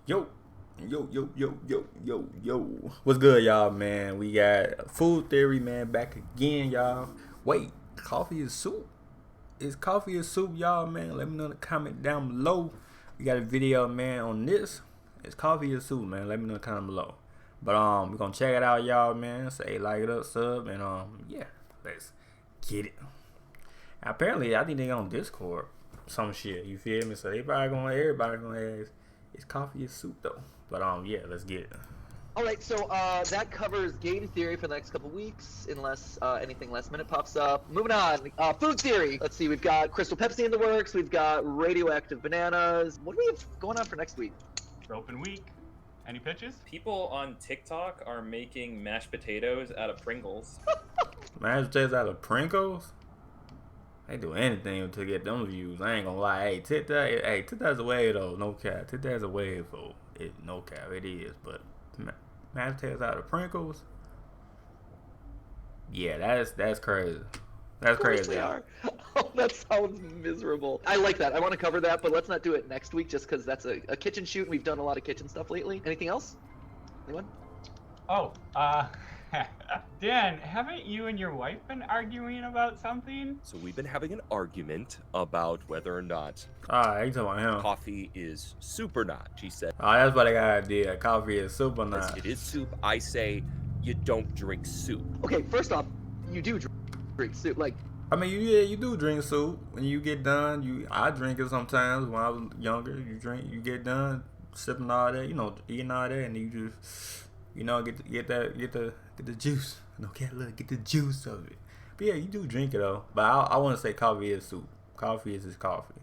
Yo, yo. What's good, y'all, man? We got food theory, man, back again, y'all. Wait, coffee is soup? Is coffee is soup, y'all, man? Let me know in the comment down below. We got a video, man, on this. Is coffee is soup, man? Let me know in the comment below. But we're gonna check it out, y'all, man. Say like it up, sub, and yeah, let's get it. Apparently, I think they on Discord, some shit. You feel me? So everybody gonna ask, is coffee is soup though? But yeah, let's get it. All right, so that covers game theory for the next couple weeks, unless anything last minute pops up. Moving on, food theory. Let's see, we've got Crystal Pepsi in the works. We've got radioactive bananas. What do we have going on for next week? Open week. Any pitches? People on TikTok are making mashed potatoes out of Pringles. Mashed potatoes out of Pringles? They do anything to get them views. I ain't gonna lie. Hey, TikTok's a wave though. No cap. TikTok's a wave though. No cap. It is. But mashed potatoes out of Pringles? Yeah, that's crazy. That's crazy. They are. Oh, that sounds miserable. I like that. I want to cover that, but let's not do it next week just because that's a kitchen shoot. And we've done a lot of kitchen stuff lately. Anything else? Anyone? Oh, Dan, haven't you and your wife been arguing about something? So we've been having an argument about whether or not you talking about him. coffee is soup or not. She said, Oh, that's what I got an idea. Coffee is soup or not. it is soup. I say you don't drink soup. Okay, first off, you do drink soup. Like, I mean, you do drink soup. When you get done, I drink it sometimes. When I was younger, you get done sipping all that, eating all that, and you just, get the juice. Okay, look, get the juice of it. But yeah, you do drink it though. But I want to say coffee is soup. Coffee is just coffee.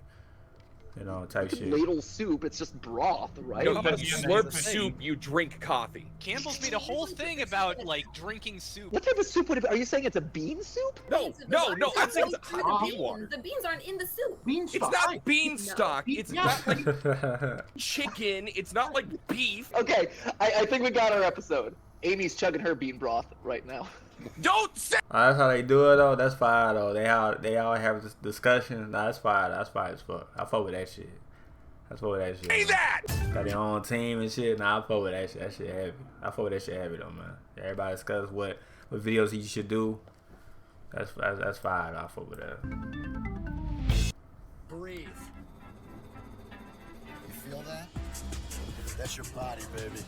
Type shit. ladle soup, it's just broth, right? No, but you yeah, slurp that's the soup, you drink coffee. Campbell's made a whole thing about, like, drinking soup. What type of soup would it be? Are you saying it's a bean soup? No, I'm saying it's hot bean water. The beans aren't in the soup. It's not beanstalk. No. It's not like chicken. It's not like beef. Okay, I think we got our episode. Amy's chugging her bean broth right now. Don't say. That's how they do it though. That's fire though. They all have this discussion. Nah, that's fire. That's fire as fuck. I fuck with that shit. Say that. Got their own team and shit. Nah, I fuck with that shit. That shit heavy. I fuck with that shit heavy though, man. Everybody discuss what videos you should do. That's fire. I fuck with that. Breathe. You feel that? That's your body, baby.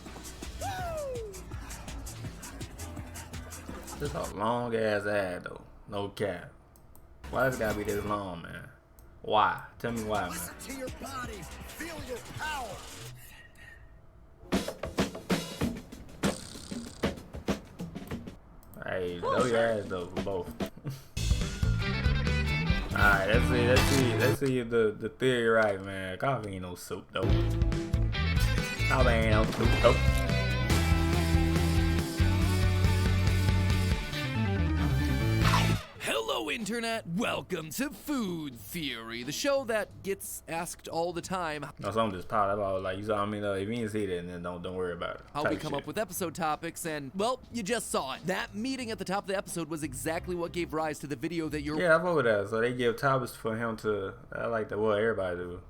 This a long ass ad though. No cap. Why does it gotta be this long, man? Why? Tell me why, man. Listen to your body. Feel your power. Hey, throw your ass though for both. Alright, let's see if the theory right, man. Coffee ain't no soup though. Coffee ain't no soup though. Hello, Internet! Welcome to Food Theory, the show that gets asked all the time No, something just popped up. I was like, you saw me though. If you didn't see that, then don't worry about it. how we come up with episode topics, and, well, you just saw it. That meeting at the top of the episode was exactly what gave rise to the video that you're Yeah, I fuck with that. So they give topics for him to. I like that. Well, everybody do.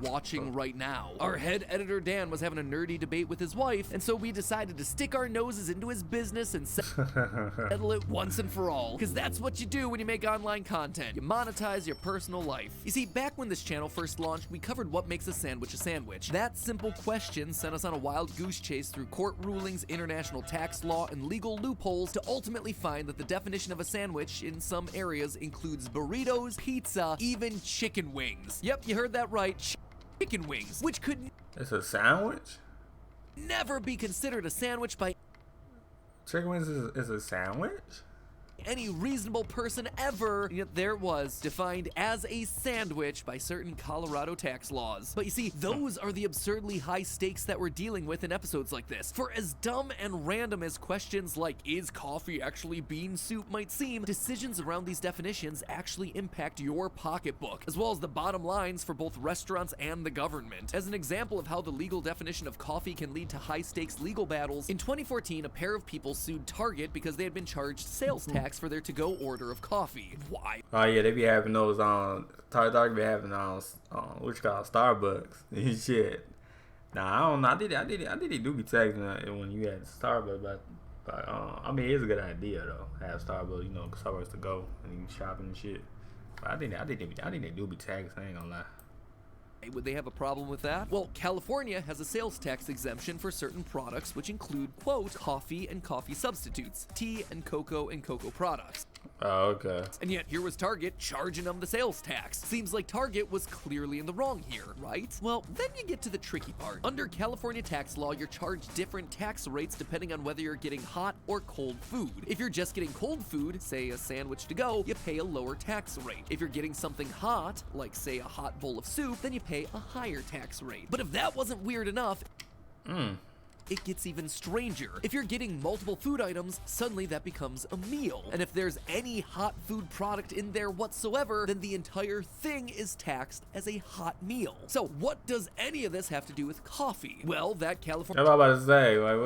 watching right now. Our head editor Dan was having a nerdy debate with his wife, and so we decided to stick our noses into his business and settle it once and for all. Because that's what you do when you make online content. You monetize your personal life. You see, back when this channel first launched, we covered what makes a sandwich a sandwich. That simple question sent us on a wild goose chase through court rulings, international tax law, and legal loopholes to ultimately find that the definition of a sandwich in some areas includes burritos, pizza, even chicken wings. Yep, you heard that right. Chicken wings, which could It's a sandwich? never be considered a sandwich by Chicken wings is a sandwich? any reasonable person ever, yet there it was, defined as a sandwich by certain Colorado tax laws. But you see, those are the absurdly high stakes that we're dealing with in episodes like this. For as dumb and random as questions like, is coffee actually bean soup might seem, decisions around these definitions actually impact your pocketbook, as well as the bottom lines for both restaurants and the government. As an example of how the legal definition of coffee can lead to high stakes legal battles, in 2014, a pair of people sued Target because they had been charged sales tax for their to-go order of coffee. Why? Oh yeah, they be having those on Target be having on what you call Starbucks and shit. Nah, I don't know. I did it do be taxing when you had Starbucks, but I mean, it's a good idea though. Have Starbucks, you know, Starbucks to go and you shopping and shit. But I think they do be taxed. I ain't gonna lie. Would they have a problem with that? Well, California has a sales tax exemption for certain products, which include, quote, coffee and coffee substitutes, tea and cocoa products. Oh, okay. And yet, here was Target charging them the sales tax. Seems like Target was clearly in the wrong here, right? Well, then you get to the tricky part. Under California tax law, you're charged different tax rates depending on whether you're getting hot or cold food. If you're just getting cold food, say a sandwich to go, you pay a lower tax rate. If you're getting something hot, like say a hot bowl of soup, then you pay a higher tax rate. But if that wasn't weird enough, it gets even stranger. If you're getting multiple food items, suddenly that becomes a meal. And if there's any hot food product in there whatsoever, then the entire thing is taxed as a hot meal. So what does any of this have to do with coffee? Well, that California... What am I about to say? Like,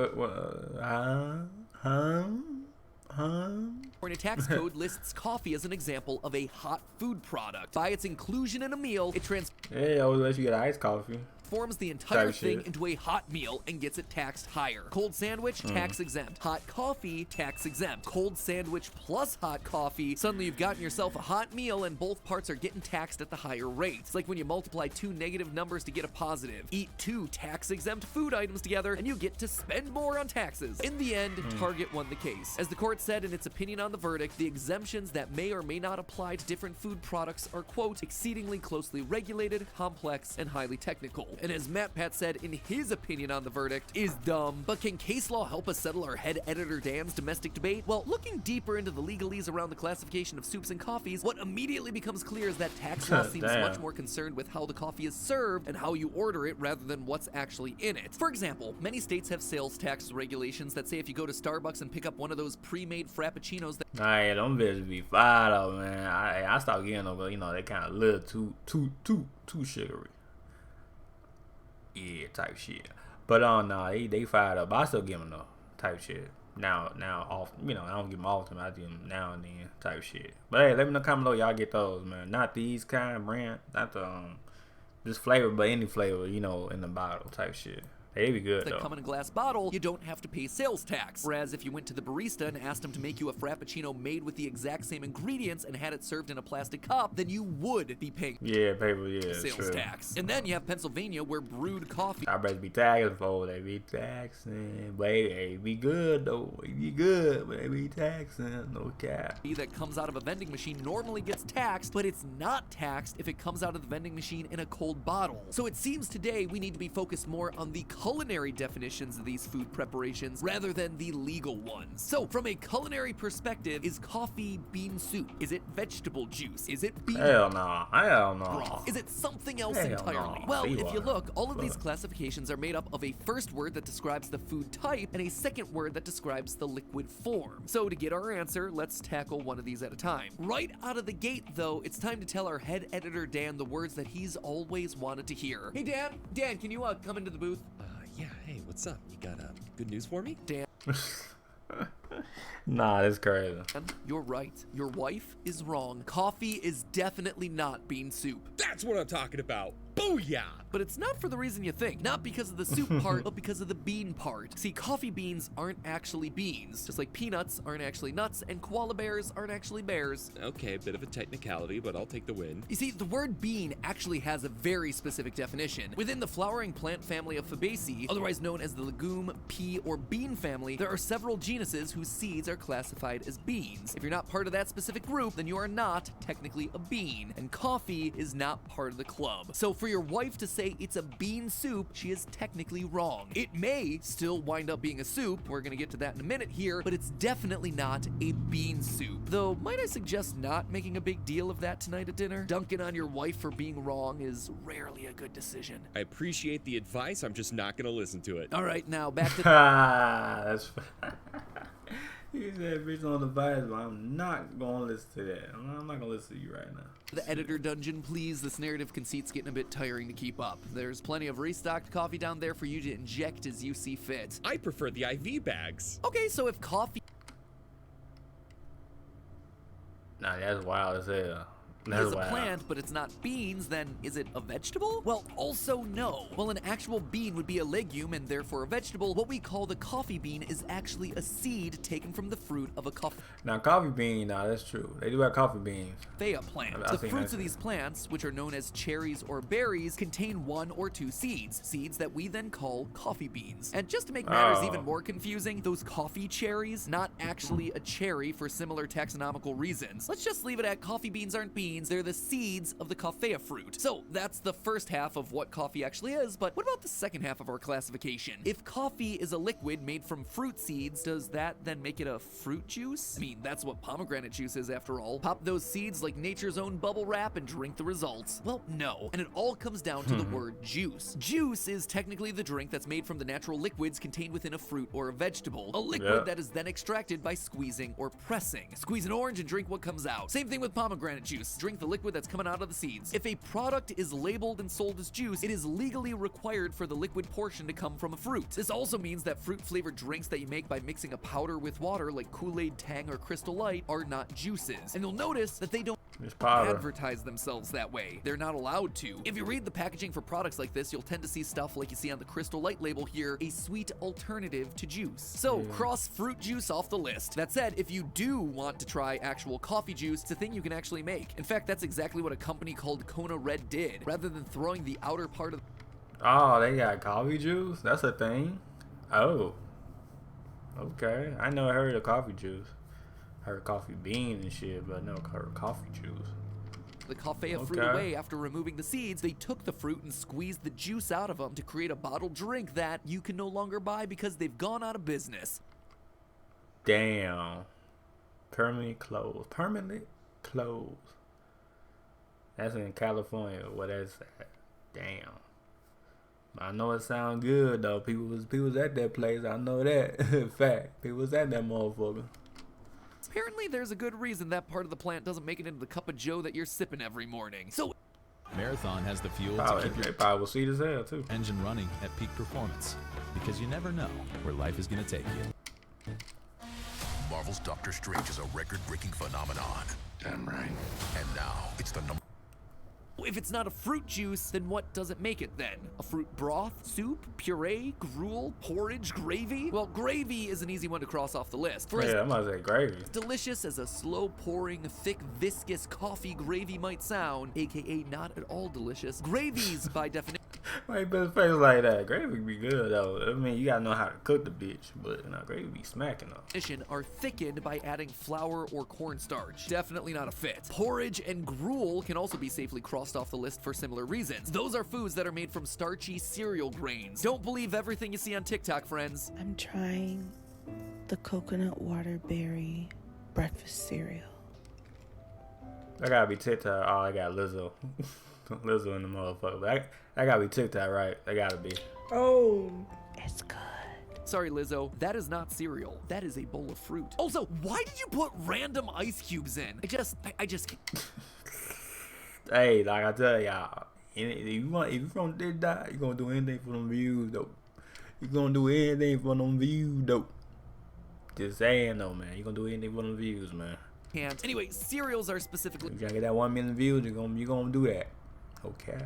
California tax code lists coffee as an example of a hot food product. By its inclusion in a meal, it Hey, I always let you get iced coffee. transforms the entire thing into a hot meal and gets it taxed higher. Cold sandwich, tax exempt. Hot coffee, tax exempt. Cold sandwich plus hot coffee, suddenly you've gotten yourself a hot meal and both parts are getting taxed at the higher rates. It's like when you multiply two negative numbers to get a positive. Eat two tax exempt food items together and you get to spend more on taxes. In the end, Target won the case. As the court said in its opinion on the verdict, the exemptions that may or may not apply to different food products are, quote, exceedingly closely regulated, complex, and highly technical. And as Matt Pat said in his opinion on the verdict, is dumb. But can case law help us settle our head editor Dan's domestic debate? Well, looking deeper into the legalese around the classification of soups and coffees, what immediately becomes clear is that tax law seems much more concerned with how the coffee is served and how you order it rather than what's actually in it. For example, many states have sales tax regulations that say if you go to Starbucks and pick up one of those pre-made frappuccinos that Nah, them bitches be fire though, man. I stopped getting them, but you know they kind of little too sugary. Yeah, type shit. But nah, they fired up. But I still give them though, type shit. Now off, you know, I don't give them often. I do them now and then, type shit. But hey, let me know in the comment below y'all get those, man. Not these kind brand, not the this flavor, but any flavor, you know, in the bottle, type shit. They be good though. come in a glass bottle, you don't have to pay sales tax. Whereas if you went to the barista and asked him to make you a frappuccino made with the exact same ingredients and had it served in a plastic cup, then you would be paying sales tax. And then you have Pennsylvania where brewed coffee I better be taxing for they be taxing. Baby, they be good though. They be good, but they be taxing. No cap. that comes out of a vending machine normally gets taxed, but it's not taxed if it comes out of the vending machine in a cold bottle. So it seems today we need to be focused more on the culinary definitions of these food preparations rather than the legal ones. So from a culinary perspective, is coffee bean soup? Is it vegetable juice? Is it bean Hell no. Hell no. broth? Is it something else Hell entirely? no. Well, if you Seawater. look, all of these classifications are made up of a first word that describes the food type and a second word that describes the liquid form. So to get our answer, let's tackle one of these at a time. Right out of the gate, though, it's time to tell our head editor Dan the words that he's always wanted to hear. Hey Dan, can you come into the booth? Yeah, hey, what's up? You got good news for me? Dan, Nah, that's crazy. you're right. Your wife is wrong. Coffee is definitely not bean soup. That's what I'm talking about. Booyah! But it's not for the reason you think. Not because of the soup part, but because of the bean part. See, coffee beans aren't actually beans. Just like peanuts aren't actually nuts, and koala bears aren't actually bears. Okay, a bit of a technicality, but I'll take the win. You see, the word bean actually has a very specific definition. Within the flowering plant family of Fabaceae, otherwise known as the legume, pea, or bean family, there are several genuses whose seeds are classified as beans. If you're not part of that specific group, then you are not technically a bean, and coffee is not part of the club. So for your wife to say it's a bean soup, she is technically wrong. It may still wind up being a soup, we're gonna get to that in a minute here, but it's definitely not a bean soup. Though, might I suggest not making a big deal of that tonight at dinner? Dunking on your wife for being wrong is rarely a good decision. I appreciate the advice, I'm just not gonna listen to it. All right, now back to That's he said bitch on the vice, but I'm not gonna listen to that. I'm not gonna listen to you right now. the editor dungeon, please. This narrative conceit's getting a bit tiring to keep up. There's plenty of restocked coffee down there for you to inject as you see fit. I prefer the IV bags. Okay, so if coffee... Nah, that's wild as hell. That's is a wild. plant, but it's not beans, then is it a vegetable? Well, also no. While an actual bean would be a legume and therefore a vegetable, what we call the coffee bean is actually a seed taken from the fruit of a coffee Now, coffee bean, nah, that's true. They do have coffee beans. plant. I've The seen fruits that. of these plants, which are known as cherries or berries, contain 1 or 2 seeds that we then call coffee beans. And just to make matters Oh. even more confusing, those coffee cherries, not actually a cherry for similar taxonomical reasons. Let's just leave it at coffee beans aren't beans, they're the seeds of the coffea fruit. So that's the first half of what coffee actually is, but what about the second half of our classification? If coffee is a liquid made from fruit seeds, does that then make it a fruit juice? I mean, that's what pomegranate juice is after all. Pop those seeds like nature's own bubble wrap and drink the results. Well, no, and it all comes down to the word juice. Juice is technically the drink that's made from the natural liquids contained within a fruit or a vegetable. A liquid Yeah. that is then extracted by squeezing or pressing. Squeeze an orange and drink what comes out. Same thing with pomegranate juice. Drink the liquid that's coming out of the seeds. If a product is labeled and sold as juice, it is legally required for the liquid portion to come from a fruit. This also means that fruit-flavored drinks that you make by mixing a powder with water like Kool-Aid, Tang, or Crystal Light are not juices. And you'll notice that they don't It's powder. advertise themselves that way. They're not allowed to. If you read the packaging for products like this, you'll tend to see stuff like you see on the Crystal Light label here, a sweet alternative to juice. So cross fruit juice off the list. That said, if you do want to try actual coffee juice, it's a thing you can actually make. In fact, that's exactly what a company called Kona Red did. Rather than throwing the outer part of Oh, they got coffee juice? That's a thing? Oh. Okay. I know I heard of coffee juice. I heard coffee bean and shit, but I never heard coffee juice. the coffea fruit Okay. away after removing the seeds, they took the fruit and squeezed the juice out of them to create a bottled drink that you can no longer buy because they've gone out of business. Damn. Permanently closed. Permanently closed. That's in California. What that's at? Damn. I know it sounds good though. People was at that place. I know that. Fact. People was at that motherfucker. Apparently there's a good reason that part of the plant doesn't make it into the cup of joe that you're sipping every morning. So Marathon has the fuel to Probably, keep they your probably will see this hell too. engine running at peak performance, because you never know where life is going to take you. Marvel's Doctor Strange is a record-breaking phenomenon. Damn right. And now it's the number. if it's not a fruit juice, then what does it make it then? A fruit broth, soup, puree, gruel, porridge, gravy? Well, gravy is an easy one to cross off the list. For Yeah, I'm about to say gravy. as delicious as a slow-pouring, thick, viscous coffee gravy might sound, aka not at all delicious, gravies, by definition, Why you put his face like that? Gravy be good though. I mean, you gotta know how to cook the bitch, but gravy be smacking though. are thickened by adding flour or cornstarch. Definitely not a fit. Porridge and gruel can also be safely crossed off the list for similar reasons. Those are foods that are made from starchy cereal grains. Don't believe everything you see on TikTok, friends. I'm trying the coconut water berry breakfast cereal. I gotta be TikTok. Oh, I got Lizzo. Lizzo in the motherfucker. But I gotta be TikTok, right? I gotta be. Oh, it's good. Sorry, Lizzo, that is not cereal. That is a bowl of fruit. Also, why did you put random ice cubes in? I just can't. Hey, like I tell y'all, if you from this die, you gonna do anything for them views though. You gonna do anything for them views though. Just saying though, man. You gonna do anything for them views, man. Can't. Anyway, cereals are specifically You gotta get that 1 million views. You gonna do that. Okay.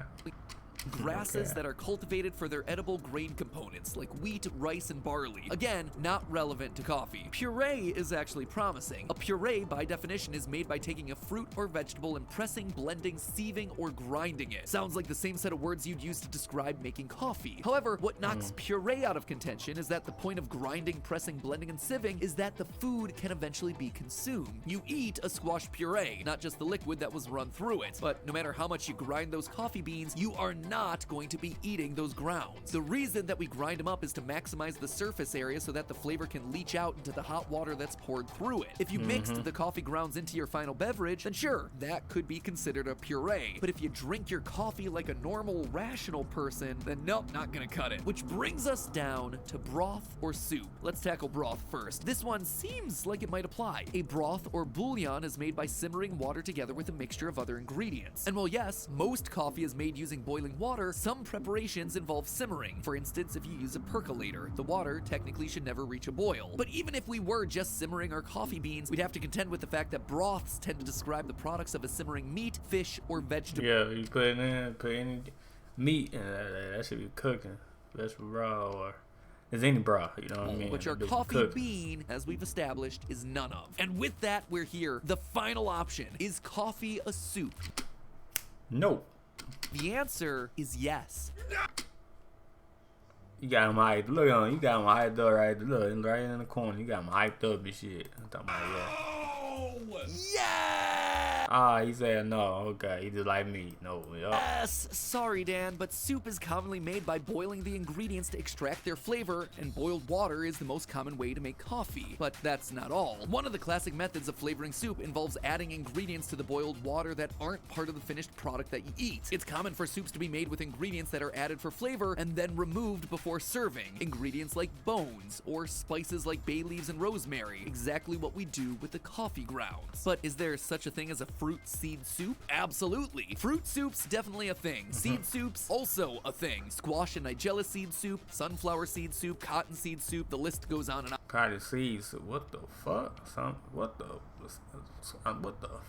grasses Okay. that are cultivated for their edible grain components, like wheat, rice, and barley. Again, not relevant to coffee. Puree is actually promising. A puree, by definition, is made by taking a fruit or vegetable and pressing, blending, sieving, or grinding it. Sounds like the same set of words you'd use to describe making coffee. However, what knocks puree out of contention is that the point of grinding, pressing, blending, and sieving is that the food can eventually be consumed. You eat a squash puree, not just the liquid that was run through it. But no matter how much you grind those coffee beans, you are not going to be eating those grounds. The reason that we grind them up is to maximize the surface area so that the flavor can leach out into the hot water that's poured through it. If you mixed the coffee grounds into your final beverage, then sure, that could be considered a puree. But if you drink your coffee like a normal, rational person, then nope, not gonna cut it. Which brings us down to broth or soup. Let's tackle broth first. This one seems like it might apply. A broth or bouillon is made by simmering water together with a mixture of other ingredients. And while yes, most coffee is made using boiling water, water, some preparations involve simmering. For instance, if you use a percolator, the water technically should never reach a boil. But even if we were just simmering our coffee beans, we'd have to contend with the fact that broths tend to describe the products of a simmering meat, fish, or vegetable. Yeah, you put in meat, and that should be cooking. Vegetable broth, or there's any broth, you know what I mean? Which our coffee bean, as we've established, is none of. And with that, we're here. The final option. Is coffee a soup? No. The answer is yes. You got him hyped. Look on, you got him hyped up right there. Look, right in the corner. You got him hyped up and shit. I'm talking about that. Yeah! Ah, he said no. Okay, he just like me. No. Yep. Yes! Sorry, Dan, but soup is commonly made by boiling the ingredients to extract their flavor, and boiled water is the most common way to make coffee. But that's not all. One of the classic methods of flavoring soup involves adding ingredients to the boiled water that aren't part of the finished product that you eat. It's common for soups to be made with ingredients that are added for flavor and then removed before serving. Ingredients like bones, or spices like bay leaves and rosemary. Exactly what we do with the coffee grounds. But is there such a thing as a fruit seed soup? Absolutely. Fruit soup's definitely a thing. Seed soup's also a thing. Squash and nigella seed soup, sunflower seed soup, cotton seed soup, the list goes on and on. Cotton seeds. What the fuck? What the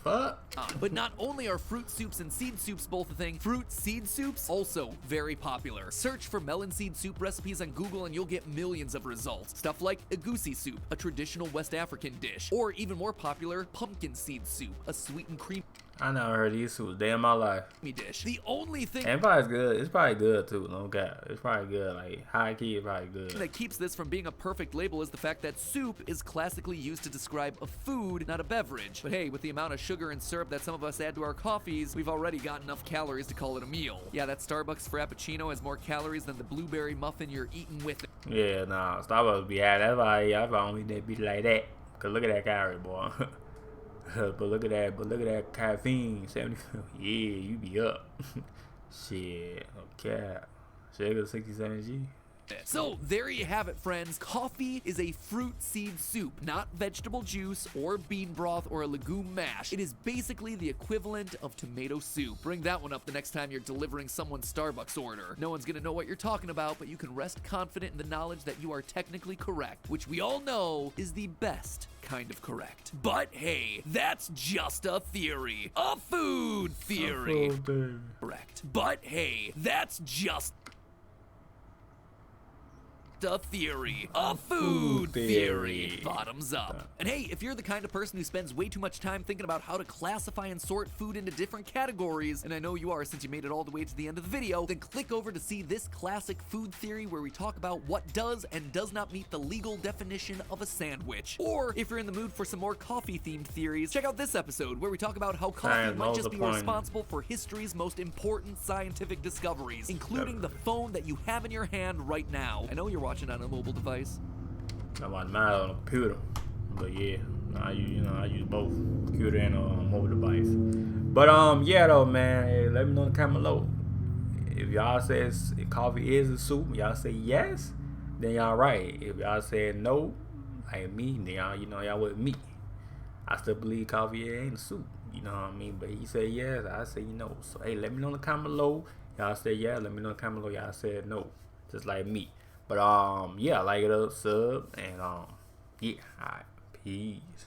fuck? But not only are fruit soups and seed soups both a thing, fruit seed soups also very popular. Search for melon seed soup recipes on Google and you'll get millions of results. Stuff like egusi soup, a traditional West African dish, or even more popular, pumpkin seed soup, a sweet and creamy I never heard these soups day in my life. dish. The only thing And probably good. It's probably good too. No cap. It's probably good. Like high key, it's probably good. that keeps this from being a perfect label is the fact that soup is classically used to describe a food, not a beverage. But hey, with the amount of sugar and syrup that some of us add to our coffees, we've already got enough calories to call it a meal. Yeah, that Starbucks Frappuccino has more calories than the blueberry muffin you're eating with it. Yeah, nah. Starbucks be had. That's why I don't eat that bitch like that. Cause look at that calorie, boy. But look at that caffeine. 75. Yeah, you be up. Shit. Okay. Sugar 67G. So there you have it, friends. Coffee is a fruit seed soup, not vegetable juice or bean broth or a legume mash. It is basically the equivalent of tomato soup. Bring that one up the next time you're delivering someone's Starbucks order. No one's gonna know what you're talking about, but you can rest confident in the knowledge that you are technically correct, which we all know is the best kind of correct. But hey, that's just a theory. A food theory. Correct. But hey, that's just a theory. A food theory. Bottoms up. And hey, if you're the kind of person who spends way too much time thinking about how to classify and sort food into different categories, and I know you are since you made it all the way to the end of the video, then click over to see this classic food theory where we talk about what does and does not meet the legal definition of a sandwich. Or if you're in the mood for some more coffee themed theories, check out this episode where we talk about how coffee might just be responsible for history's most important scientific discoveries, including the phone that you have in your hand right now. I know you're watching on a mobile device. I'm watching mine on a computer, but yeah, I use both computer and mobile device. But yeah though, man, hey, let me know in the comment below if y'all says coffee is a soup. Y'all say yes, then y'all right. If y'all said no, like me, then y'all with me. I still believe coffee ain't a soup. You know what I mean? But he said yes, I say no. So hey, let me know in the comment below. Y'all said yeah, let me know in the comment below. Y'all said no, just like me. But yeah, like it up, sub, and yeah, alright, peace.